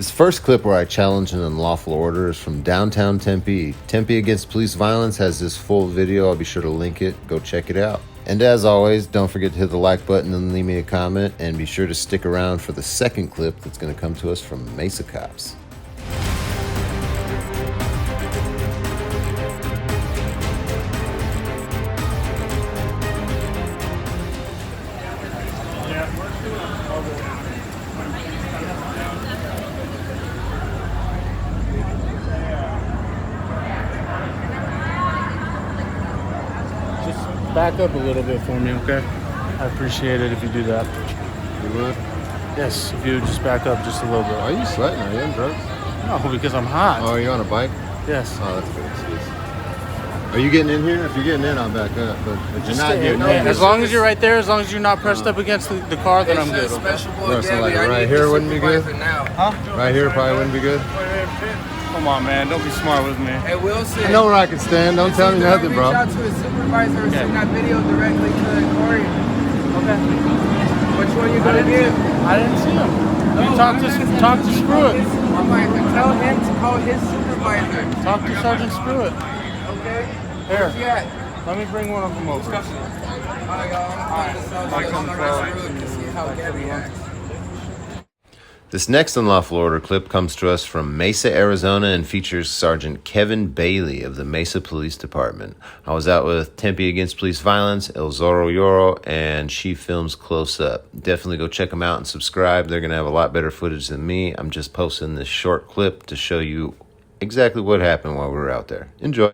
This first clip where I challenge an unlawful order is from downtown Tempe. Tempe Against Police Violence has this full video. I'll be sure to link it. Go check it out. And as always, don't forget to hit the like button and leave me a comment. And be sure to stick around for the second clip that's going to come to us from Mesa cops. Back up a little bit for me, okay? I appreciate it if you do that. You would? Yes, if you would just back up just a little bit. Why are you sweating? Are you on drugs? No, because I'm hot. Oh, are you on a bike? Yes. Oh, that's a good excuse. Are you getting in here? If you're getting in, I'll back up. But if you're not getting in, as long as you're right there, as long as you're not pressed up against the car, then I'm good. Okay? So like right here wouldn't be good? Huh? Right here probably wouldn't be good? Come on, man. Don't be smart with me. Hey, Wilson. I know where I can stand. Don't tell me nothing, bro. Reach out to his supervisor and send that video directly to Corey. Okay. Which one you gonna give? I didn't see him. No, talk to Screw-It. Tell him to call his supervisor. Talk to Sergeant Screw-It. Okay. Here. Where's he at? Let me bring one of them over. Alright, y'all. I'm going to see how Gabby acts. This next unlawful order clip comes to us from Mesa, Arizona, and features Sergeant Kevin Bailey of the Mesa Police Department. I was out with Tempe Against Police Violence, Zorro Yiro, and she films close up. Definitely go check them out and subscribe. They're going to have a lot better footage than me. I'm just posting this short clip to show you exactly what happened while we were out there. Enjoy.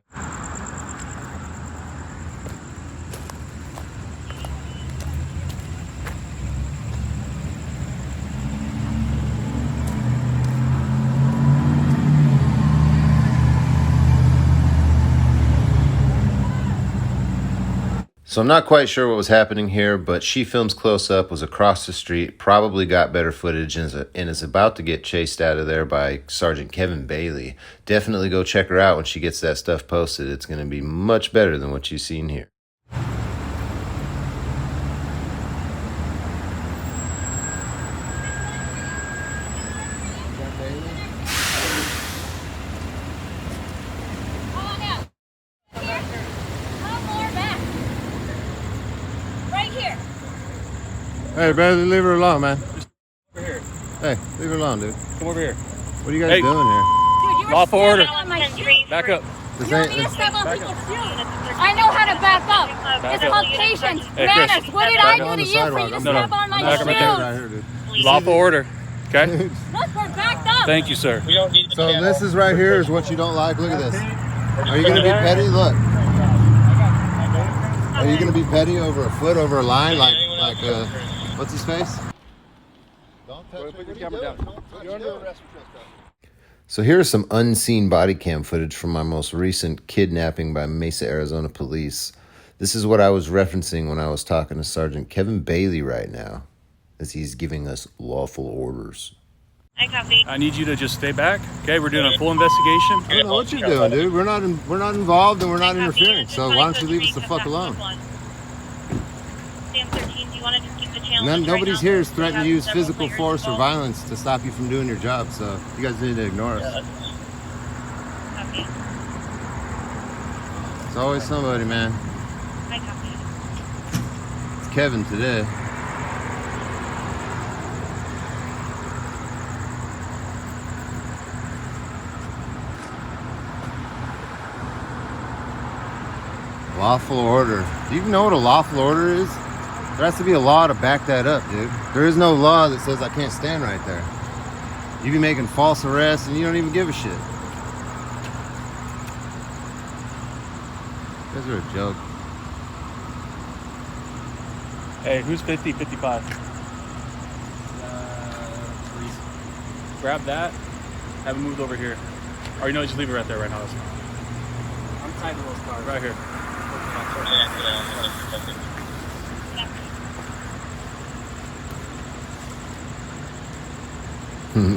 So I'm not quite sure what was happening here, but She Films Close Up was across the street, probably got better footage, and is about to get chased out of there by Sergeant Kevin Bailey. Definitely go check her out when she gets that stuff posted. It's going to be much better than what you've seen here. Hey, Bailey, leave her alone, man. Over here. Hey, leave her alone, dude. Come over here. What are you guys doing here? Dude, you were Lawful order. on my shoe. Back up. This You ain't, don't need to this, step on people's shoes. I know how to back up. Back It's up. called patience, Hey, Chris. manners. What did Back I up do on to the you for sidewalk. you to No, step on my back up right there. right shoes? here, dude. Lawful order. Okay? Look, we're backed up. Thank you, sir. So this is right here is what you don't like. Look at this. Are you going to be petty? Look. Are you going to be petty over a foot, over a line, like what's his face? Don't touch it. You're under arrest for trespassing. So here's some unseen body cam footage from my most recent kidnapping by Mesa, Arizona police. This is what I was referencing when I was talking to Sergeant Kevin Bailey right now, as he's giving us lawful orders. I copy. I need you to just stay back. Okay, we're doing a full investigation. I don't know what you're doing, dude. We're not involved and we're not interfering. So why don't you leave us the fuck alone? Sam 13, do you want to just keep the challenge? And then nobody's right here now? is threatening to use physical force or violence to stop you from doing your job. So you guys need to ignore us. Copy. It's always somebody, man. I copy. It's Kevin today. Lawful order. Do you even know what a lawful order is? There has to be a law to back that up, dude. There is no law that says I can't stand right there. You be making false arrests and you don't even give a shit. You guys are a joke. Hey, who's 50, 55? Grab that. Have it moved over here. Or you know, just leave it right there right now. That's fine. I'm tied to those cars. Right here.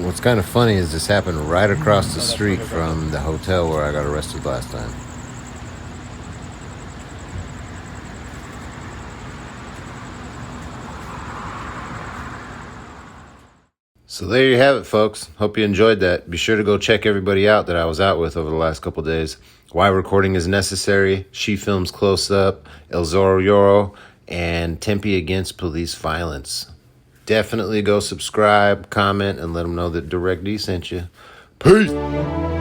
What's kind of funny is this happened right across the street from the hotel where I got arrested last time. So there you have it, folks. Hope you enjoyed that. Be sure to go check everybody out that I was out with over the last couple days. Why Recording is Necessary, She Films Close Up, El Zorro Yiro, and Tempe Against Police Violence. Definitely go subscribe, comment, and let them know that Direct D sent you. Peace!